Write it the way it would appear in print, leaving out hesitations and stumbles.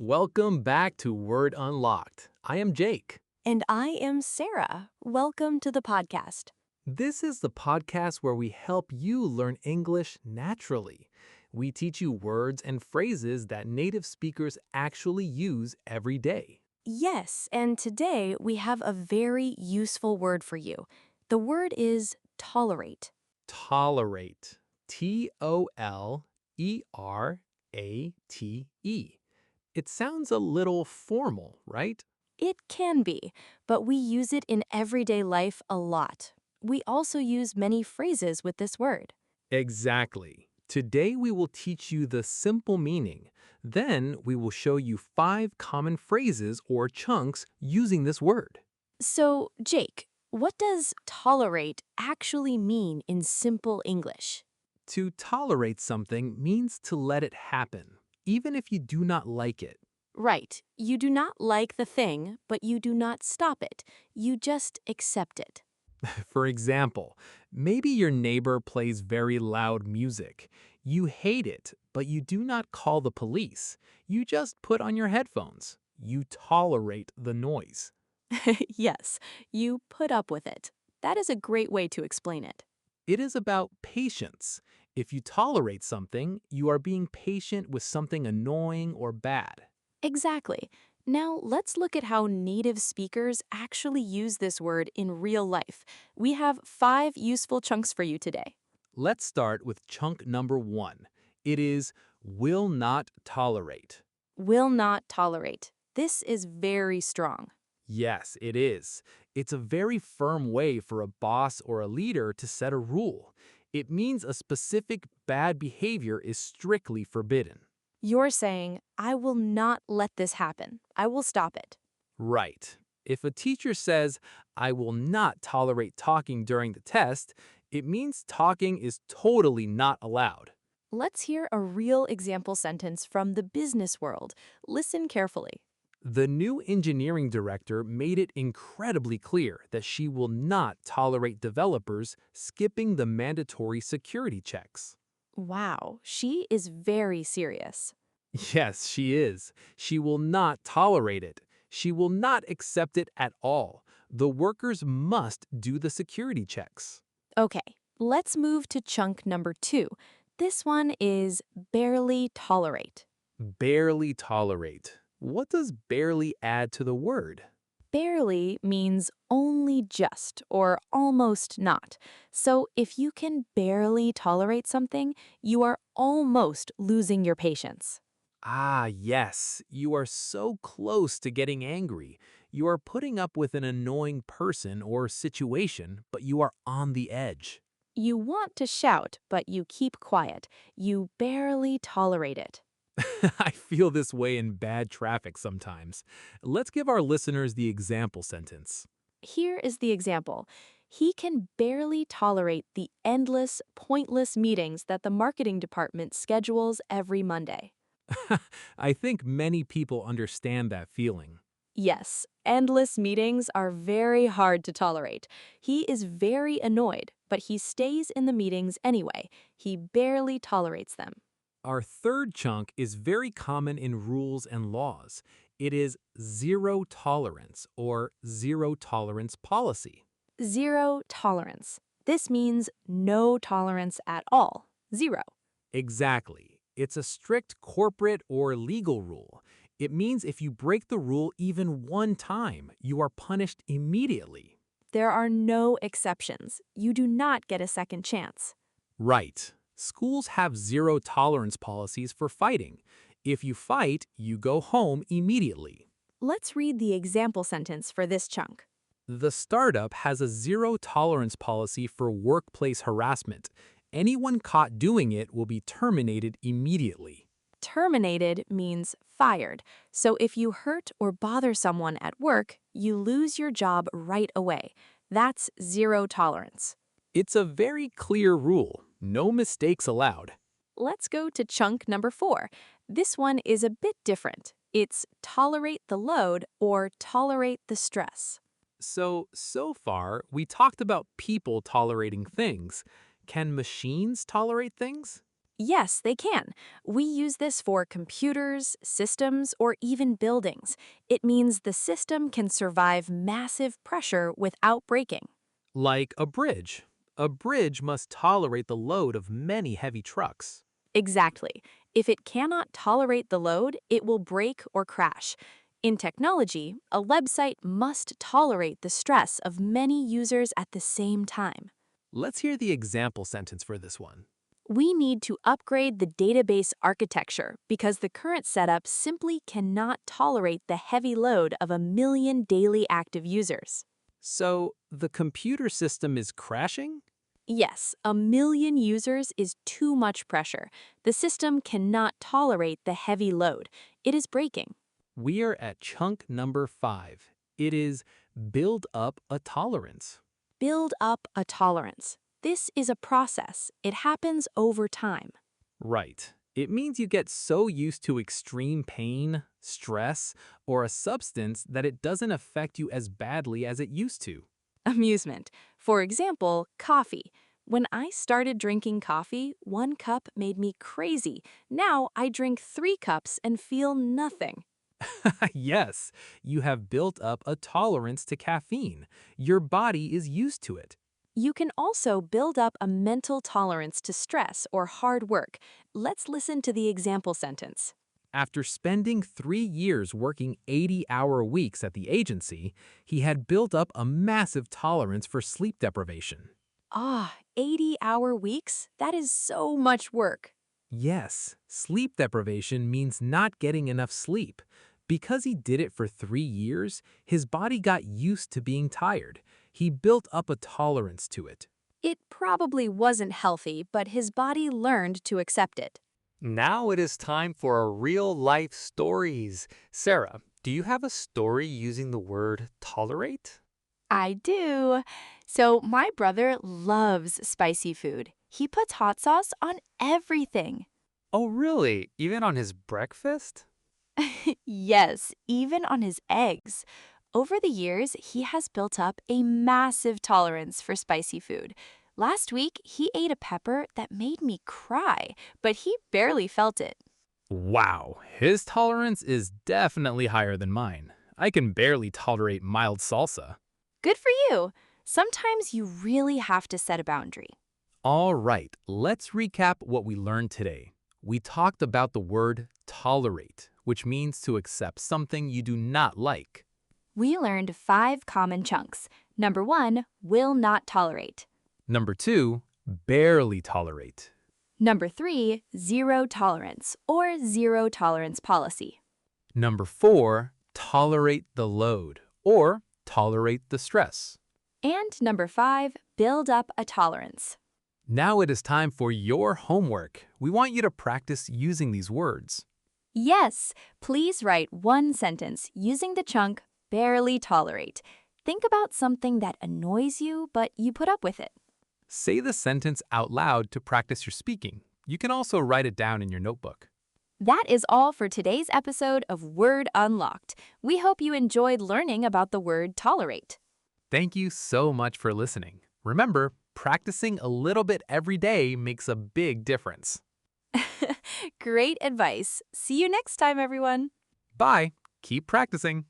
Welcome back to Word Unlocked. I am Jake. And I am Sarah. Welcome to the podcast. This is the podcast where we help you learn English naturally. We teach you words and phrases that native speakers actually use every day. Yes, and today we have a very useful word for you. The word is tolerate. Tolerate. Tolerate. It sounds a little formal, right? It can be, but we use it in everyday life a lot. We also use many phrases with this word. Exactly. Today we will teach you the simple meaning. Then we will show you 5 common phrases or chunks using this word. So, Jake, what does tolerate actually mean in simple English? To tolerate something means to let it happen, even if you do not like it. Right. You do not like the thing, but you do not stop it. You just accept it. For example, maybe your neighbor plays very loud music. You hate it, but you do not call the police. You just put on your headphones. You tolerate the noise. Yes, you put up with it. That is a great way to explain it. It is about patience. If you tolerate something, you are being patient with something annoying or bad. Exactly. Now, let's look at how native speakers actually use this word in real life. We have 5 useful chunks for you today. Let's start with chunk number 1. It is will not tolerate. Will not tolerate. This is very strong. Yes, it is. It's a very firm way for a boss or a leader to set a rule. It means a specific bad behavior is strictly forbidden. You're saying, I will not let this happen. I will stop it. Right. If a teacher says, I will not tolerate talking during the test, it means talking is totally not allowed. Let's hear a real example sentence from the business world. Listen carefully. The new engineering director made it incredibly clear that she will not tolerate developers skipping the mandatory security checks. Wow, she is very serious. Yes, she is. She will not tolerate it. She will not accept it at all. The workers must do the security checks. Okay, let's move to chunk number 2. This one is barely tolerate. Barely tolerate. What does barely add to the word? Barely means only just or almost not. So if you can barely tolerate something, you are almost losing your patience. Ah, yes, you are so close to getting angry. You are putting up with an annoying person or situation, but you are on the edge. You want to shout, but you keep quiet. You barely tolerate it. I feel this way in bad traffic sometimes. Let's give our listeners the example sentence. Here is the example. He can barely tolerate the endless, pointless meetings that the marketing department schedules every Monday. I think many people understand that feeling. Yes, endless meetings are very hard to tolerate. He is very annoyed, but he stays in the meetings anyway. He barely tolerates them. Our third chunk is very common in rules and laws. It is zero tolerance or zero tolerance policy. Zero tolerance. This means no tolerance at all. Zero. Exactly. It's a strict corporate or legal rule. It means if you break the rule even one time, you are punished immediately. There are no exceptions. You do not get a second chance. Right. Schools have zero tolerance policies for fighting. If you fight, you go home immediately. Let's read the example sentence for this chunk. The startup has a zero tolerance policy for workplace harassment. Anyone caught doing it will be terminated immediately. Terminated means fired. So if you hurt or bother someone at work, you lose your job right away. That's zero tolerance. It's a very clear rule. No mistakes allowed. Let's go to chunk number 4. This one is a bit different. It's tolerate the load or tolerate the stress. So far, we talked about people tolerating things. Can machines tolerate things? Yes, they can. We use this for computers, systems, or even buildings. It means the system can survive massive pressure without breaking. Like a bridge. A bridge must tolerate the load of many heavy trucks. Exactly. If it cannot tolerate the load, it will break or crash. In technology, a website must tolerate the stress of many users at the same time. Let's hear the example sentence for this one. We need to upgrade the database architecture because the current setup simply cannot tolerate the heavy load of 1 million daily active users. So, the computer system is crashing? Yes, 1 million users is too much pressure. The system cannot tolerate the heavy load. It is breaking. We are at chunk number 5. It is build up a tolerance. Build up a tolerance. This is a process. It happens over time. Right. It means you get so used to extreme pain, stress, or a substance that it doesn't affect you as badly as it used to. Amusement. For example, coffee. When I started drinking coffee, 1 cup made me crazy. Now I drink 3 cups and feel nothing. Yes, you have built up a tolerance to caffeine. Your body is used to it. You can also build up a mental tolerance to stress or hard work. Let's listen to the example sentence. After spending 3 years working 80-hour weeks at the agency, he had built up a massive tolerance for sleep deprivation. 80-hour weeks? That is so much work. Yes, sleep deprivation means not getting enough sleep. Because he did it for 3 years, his body got used to being tired. He built up a tolerance to it. It probably wasn't healthy, but his body learned to accept it. Now it is time for our real life stories. Sarah, do you have a story using the word tolerate? I do. So, my brother loves spicy food. He puts hot sauce on everything. Oh, really? Even on his breakfast? Yes, even on his eggs. Over the years, he has built up a massive tolerance for spicy food. Last week, he ate a pepper that made me cry, but he barely felt it. Wow, his tolerance is definitely higher than mine. I can barely tolerate mild salsa. Good for you. Sometimes you really have to set a boundary. All right, let's recap what we learned today. We talked about the word tolerate, which means to accept something you do not like. We learned 5 common chunks. Number 1, will not tolerate. Number 2, barely tolerate. Number 3, zero tolerance or zero tolerance policy. Number 4, tolerate the load or tolerate the stress. And number 5, build up a tolerance. Now it is time for your homework. We want you to practice using these words. Yes, please write 1 sentence using the chunk barely tolerate. Think about something that annoys you, but you put up with it. Say the sentence out loud to practice your speaking. You can also write it down in your notebook. That is all for today's episode of Word Unlocked. We hope you enjoyed learning about the word tolerate. Thank you so much for listening. Remember, practicing a little bit every day makes a big difference. Great advice. See you next time, everyone. Bye. Keep practicing.